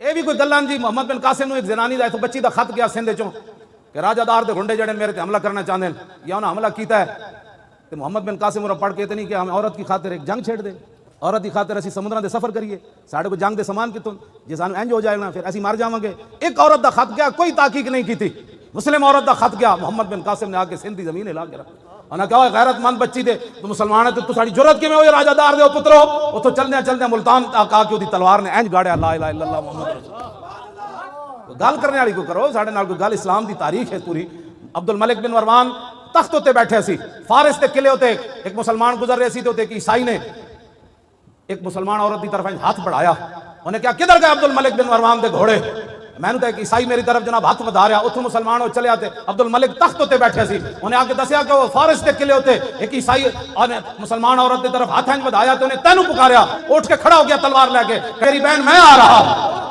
یہ بھی کوئی گلاں جی محمد بن قاسم نو ایک زنانی دا بچی دا خط گیا سندھ چوں کہ راجہ دار دے گنڈے جڑے میرے تے حملہ کرنا چاہتے ہیں یا انہاں حملہ کیتا ہے تو محمد بن قاسم انہوں پڑھ کے تے نہیں کہ ہم عورت کی خاطر ایک جنگ چھیڑ دے، عورت کی خاطر اسی سمندراں دے سفر کریے، ساڈے کو جنگ دے سامان کتوں جے سانو انج ہو جائے نا پھر اسی مر جاواں گے۔ ایک عورت دا خط گیا، کوئی تحقیق نہیں کی تھی، مسلم عورت دا خط گیا، محمد بن قاسم نے آ کے سندھ دی زمین ہلا کے رکھ انہاں کہا غیرت مند بچی دے تو مسلمان ہے تو ساڈی جرت کیویں ہوئی راجہ دار دے پترو اوتھوں چلدے ملتان تک آ کے اودی تلوار نے انج گاڑیا لا الہ الا اللہ محمد رسول اللہ۔ گل کرنے والی کو کرو، ساڈے نال کوئی گل اسلام دی تاریخ ہے پوری۔ عبد الملک بن مروان تخت تے بیٹھے سی، فارس تے قلعے تے ایک مسلمان گزر رہے سی تے ایک عیسائی نے ایک مسلمان عورت دی طرف ہاتھ بڑھایا، انہیں کہا کدھر گئے عبد الملک بن مروان دے گھوڑے؟ میں نے تو ایک عیسائی میری طرف جناب ہاتھ بڑھا رہا، اتوں مسلمان ہو چلے آتے، عبد الملک تخت تے بیٹھے سی، انہیں آ کے دسیا کہ وہ فارس تے قلعے تے ایک عیسائی مسلمان عورت دی طرف ہاتھ بڑھایا تو انہیں تینوں پکاریا، اٹھ کے کھڑا ہو گیا تلوار لے کے، میری بہن میں آ رہا